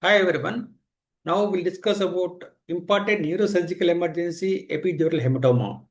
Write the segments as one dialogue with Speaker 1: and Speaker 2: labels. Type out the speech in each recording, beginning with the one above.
Speaker 1: Hi everyone. Now we'll discuss about important neurosurgical emergency epidural hematoma.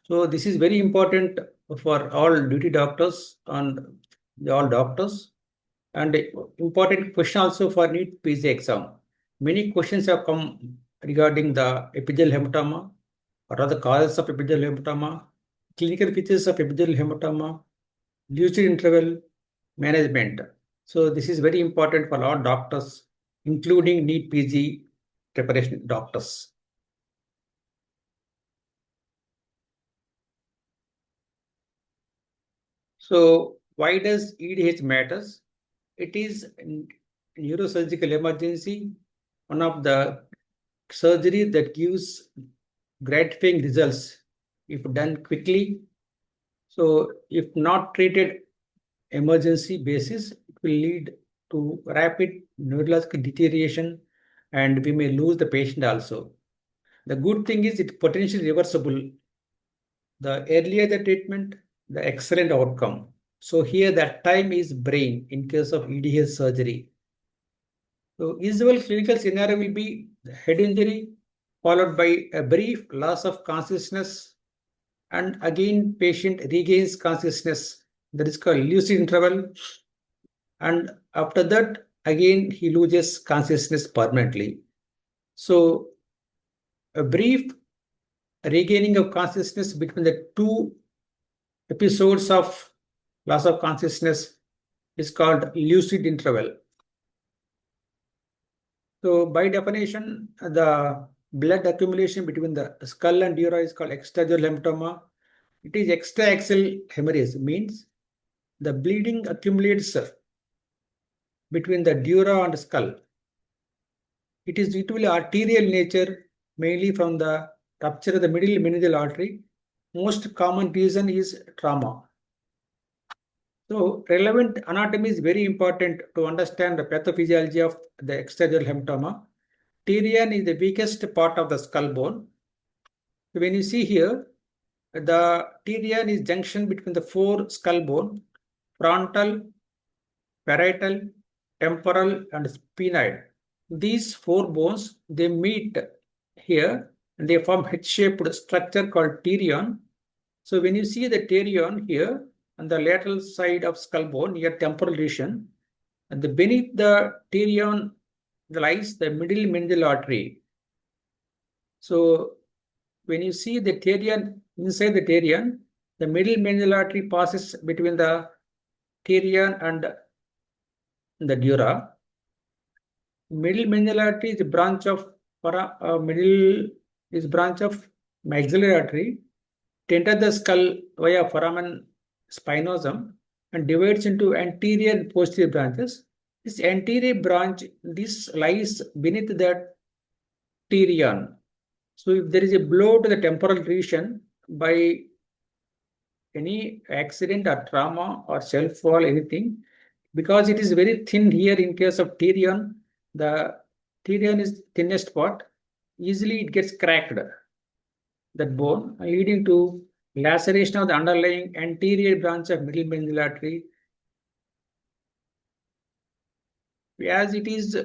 Speaker 1: So this is very important for all duty doctors and all doctors, and important question also for NEET PG exam. Many questions have come regarding the epidural hematoma. What are the causes of epidural hematoma? Clinical features of epidural hematoma, lucid interval management. So this is very important for all doctors, including NEET PG preparation doctors. So why does EDH matters? It is neurosurgical emergency, one of the surgery that gives gratifying results if done quickly. So if not treated emergency basis, it will lead to rapid neurological deterioration and we may lose the patient also. The good thing is it's potentially reversible. The earlier the treatment, the excellent outcome. So here that time is brain in case of EDS surgery. So usual clinical scenario will be head injury followed by a brief loss of consciousness and again patient regains consciousness. That is called lucid interval, and after that again he loses consciousness permanently. So a brief regaining of consciousness between the two episodes of loss of consciousness is called lucid interval. So by definition, the blood accumulation between the skull and dura is called extradural hematoma. It is extraaxial hemorrhage, means the bleeding accumulates between the dura and skull. It is usually arterial nature, mainly from the rupture of the middle meningeal artery. Most common reason is trauma. So relevant anatomy is very important to understand the pathophysiology of the extradural hematoma. Terion is the weakest part of the skull bone. So when you see here, the terion is junction between the four skull bone, frontal, parietal, temporal, and sphenoid. These four bones, they meet here and they form head-shaped structure called terion. So when you see the terion here on the lateral side of skull bone near temporal region, and beneath the terion lies the middle meningeal artery. So when you see the terion, inside the terion, the middle meningeal artery passes between the terion and the dura. Middle meningeal artery is a branch of branch of maxillary artery. It enters the skull via foramen spinosum and divides into anterior and posterior branches. This anterior branch, this lies beneath the terion. So if there is a blow to the temporal region by any accident or trauma or self fall, anything, because it is very thin here in case of terion, the terion is thinnest part, easily it gets cracked, that bone, leading to laceration of the underlying anterior branch of middle meningeal artery. As it is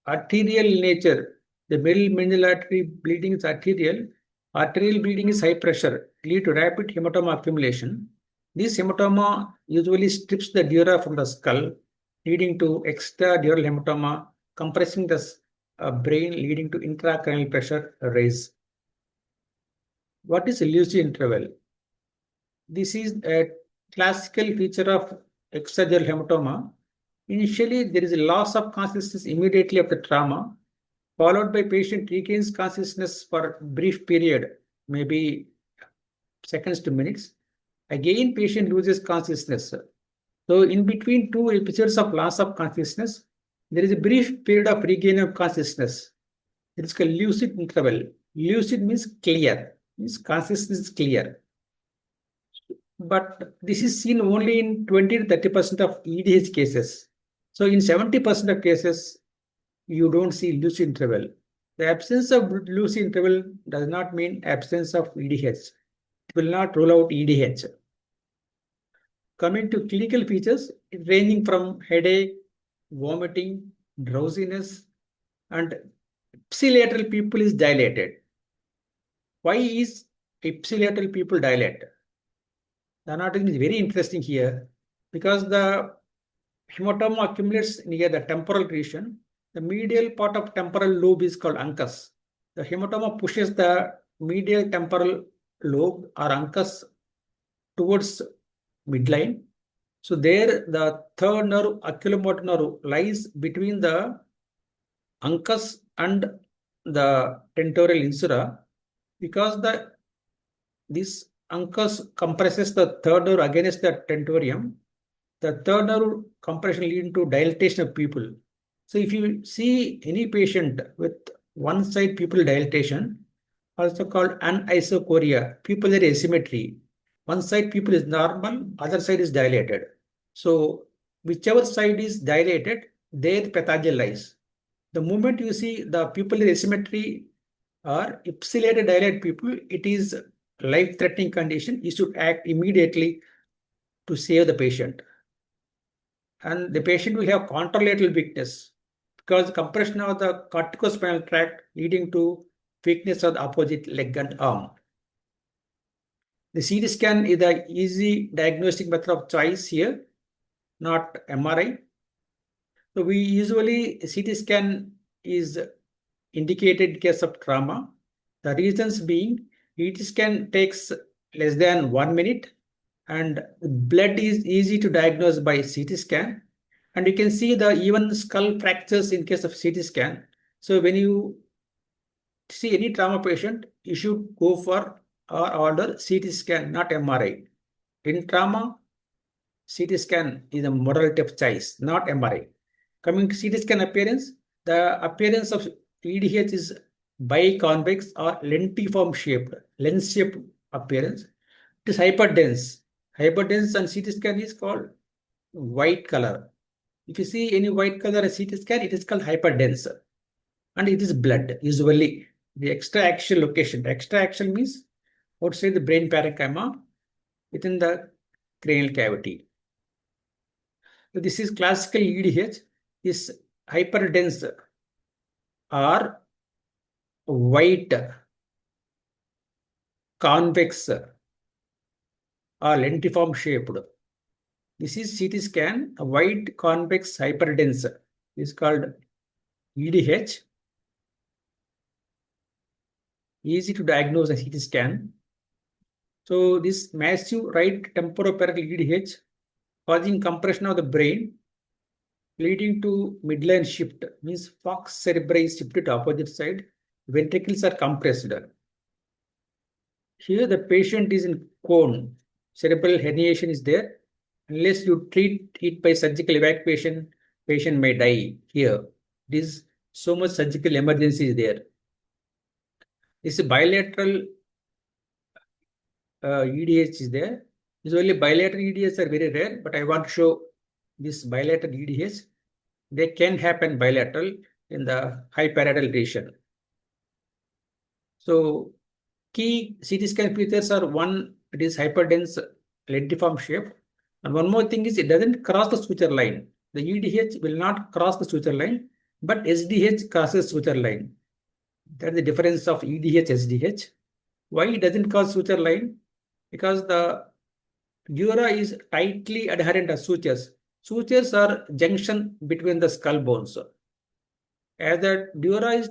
Speaker 1: arterial nature, the middle meningeal artery bleeding is arterial. Arterial bleeding is high pressure, lead to rapid hematoma accumulation. This hematoma usually strips the dura from the skull, leading to extradural hematoma, compressing the brain, leading to intracranial pressure rise. What is lucid interval? This is a classical feature of extradural hematoma. Initially, there is a loss of consciousness immediately after trauma, followed by patient regains consciousness for a brief period, maybe seconds to minutes. Again, patient loses consciousness. So in between two episodes of loss of consciousness, there is a brief period of regain of consciousness. It is called lucid interval. Lucid means clear, means consciousness is clear. But this is seen only in 20 to 30% of EDH cases. So in 70% of cases, you don't see lucid interval. The absence of lucid interval does not mean absence of EDH. It will not rule out EDH. Coming to clinical features, ranging from headache, vomiting, drowsiness, and ipsilateral pupil is dilated. Why is ipsilateral pupil dilate? The anatomy is very interesting here because the hematoma accumulates near the temporal region. The medial part of temporal lobe is called uncus. The hematoma pushes the medial temporal lobe or uncus towards midline. So there the third nerve, oculomotor nerve, lies between the uncus and the tentorial insula because this uncus compresses the third nerve against the tentorium. The third nerve compression leads to dilatation of pupil. So if you see any patient with one side pupil dilatation, also called anisocoria, pupillary asymmetry, one side pupil is normal, other side is dilated. So whichever side is dilated, there pathology lies. The moment you see the pupillary asymmetry or ipsilated dilated pupil, it is life-threatening condition. You should act immediately to save the patient. And the patient will have contralateral weakness because compression of the corticospinal tract leading to weakness of the opposite leg and arm. The CT scan is the easy diagnostic method of choice here, not MRI. So we usually CT scan is indicated in case of trauma. The reasons being CT scan takes less than 1 minute and blood is easy to diagnose by CT scan. And you can see the even skull fractures in case of CT scan. So when you see any trauma patient, you should go for or order CT scan, not MRI. In trauma, CT scan is a modality of choice, not MRI. Coming to CT scan appearance, the appearance of EDH is biconvex or lentiform shaped, lens shaped appearance. It is hyperdense. Hyperdense and CT scan is called white color. If you see any white color CT scan, it is called hyperdense. And it is blood, usually. The extra-axial location. The extra-axial means outside the brain parenchyma within the cranial cavity. So this is classical EDH. Is hyperdense or white, convex or lentiform shaped. This is CT scan, a white, convex, hyperdense. This is called EDH. Easy to diagnose a CT scan. So this massive right temporoparietal EDH causing compression of the brain leading to midline shift means fox cerebri is shifted to opposite side. Ventricles are compressed. Here the patient is in cone. Cerebral herniation is there. Unless you treat it by surgical evacuation, patient may die here. This so much surgical emergency is there. This bilateral EDH is there. Usually bilateral EDH are very rare, but I want to show this bilateral EDH. They can happen bilateral in the high parietal region. So key CT scan features are one, it is hyperdense lentiform shape. And one more thing is it doesn't cross the suture line. The EDH will not cross the suture line, but SDH crosses suture line. That's the difference of EDH, SDH. Why it doesn't cross suture line? Because the dura is tightly adherent to sutures. Sutures are junction between the skull bones. As the dura is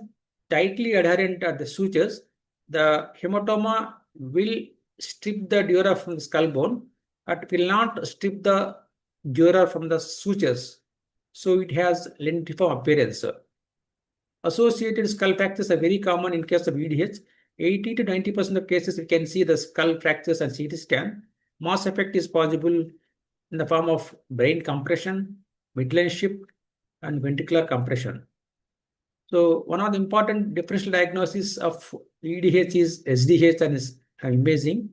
Speaker 1: tightly adherent at the sutures, the hematoma will strip the dura from the skull bone, but will not strip the dura from the sutures. So it has lentiform appearance. Associated skull fractures are very common in case of EDH. 80 to 90% of cases, you can see the skull fractures and CT scan. Mass effect is possible in the form of brain compression, midline shift, and ventricular compression. So one of the important differential diagnosis of EDH is SDH and is imaging.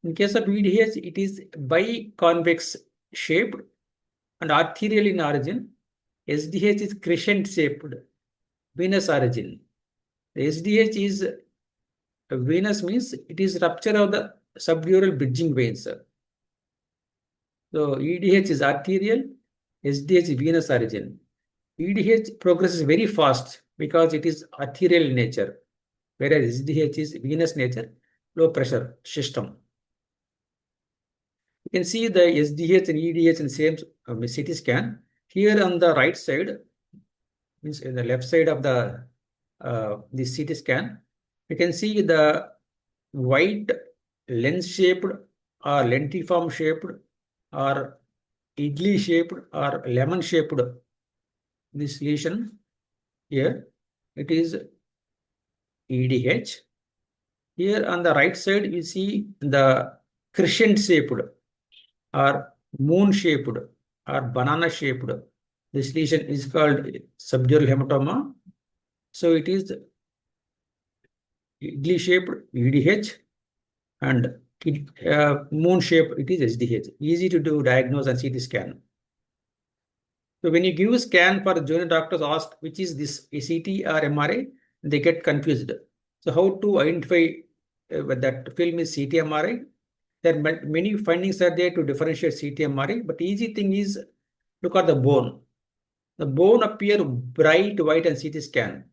Speaker 1: In case of EDH, it is biconvex shaped and arterial in origin. SDH is crescent shaped, venous origin. The SDH is venous means it is rupture of the subdural bridging veins. So EDH is arterial, SDH is venous origin. EDH progresses very fast because it is arterial in nature, whereas SDH is venous nature, low pressure system. You can see the SDH and EDH in the same CT scan. Here on the right side, means in the left side of the CT scan, you can see the white lens-shaped or lentiform shaped or idli shaped or lemon shaped this lesion here. It is EDH. Here on the right side, you see the crescent shaped or moon shaped or banana shaped. This lesion is called subdural hematoma. So it is idli shaped EDH and moon shape it is SDH. Easy to do diagnose and see the scan. So when you give a scan for junior doctors ask which is this CT or MRI, they get confused. So how to identify that film is CT MRI? There are many findings are there to differentiate CT MRI, but easy thing is look at the bone. The bone appear bright white on CT scan.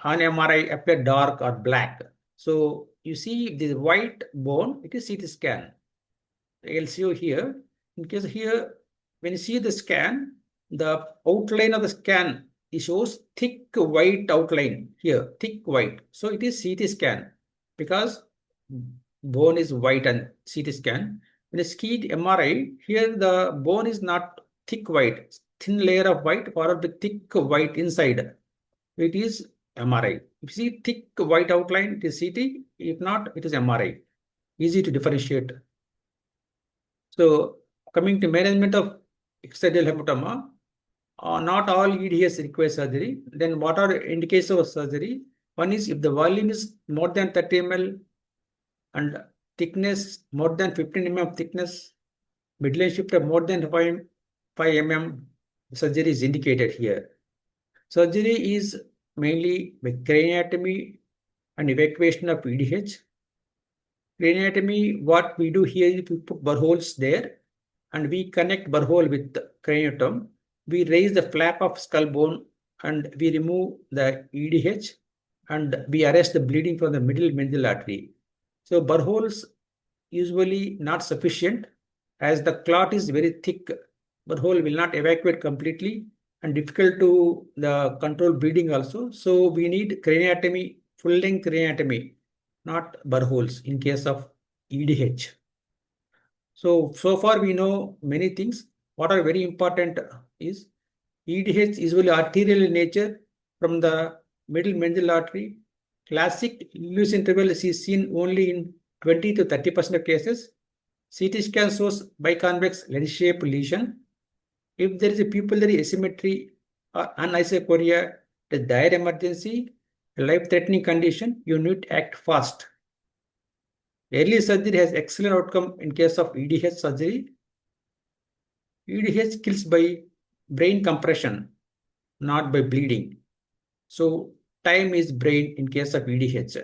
Speaker 1: On MRI appear dark or black. So you see the white bone, it is CT scan. I'll show here. In case here, when you see the scan, the outline of the scan, it shows thick white outline here, thick white. So it is CT scan because bone is white and CT scan. When you see MRI, here the bone is not thick white, thin layer of white followed by thick white inside. It is MRI. If you see thick white outline, it is CT. If not, it is MRI. Easy to differentiate. So coming to management of extradural hematoma, not all EDS require surgery. Then what are indications of surgery? One is if the volume is more than 30 ml and thickness more than 15 mm thickness, midline shift of more than 5 mm, surgery is indicated here. Surgery is mainly by craniotomy and evacuation of EDH. Craniotomy, what we do here is we put burr holes there and we connect burr hole with the craniotomy. We raise the flap of skull bone and we remove the EDH and we arrest the bleeding from the middle meningeal artery. So burr holes usually not sufficient as the clot is very thick. Burr hole will not evacuate completely and difficult to the control bleeding also. So we need craniotomy, full length craniotomy, not burr holes in case of EDH. So far we know many things. What are very important is EDH is usually arterial in nature from the middle meningeal artery. Classic loose interval is seen only in 20 to 30% of cases. CT scan shows biconvex lens-shaped lesion. If there is a pupillary asymmetry or anisocoria, it is dire emergency, a life-threatening condition, you need to act fast. Early surgery has excellent outcome in case of EDH surgery. EDH kills by brain compression, not by bleeding. So time is brain in case of EDH.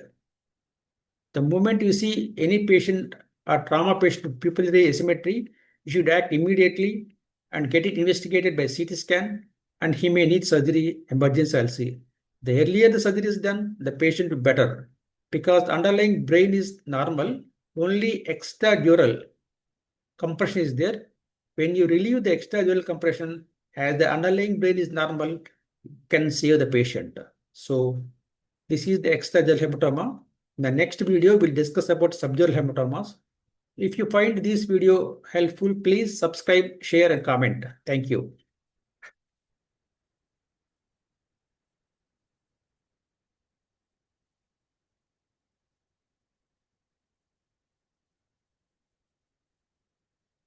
Speaker 1: The moment you see any patient or trauma patient with pupillary asymmetry, you should act immediately and get it investigated by CT scan, and he may need surgery, emergency LC. The earlier the surgery is done, the patient will be better because the underlying brain is normal, only extradural compression is there. When you relieve the extradural compression, as the underlying brain is normal, can save the patient. So this is the extradural hematoma. In the next video, we'll discuss about subdural hematomas. If you find this video helpful, please subscribe, share, and comment. Thank you.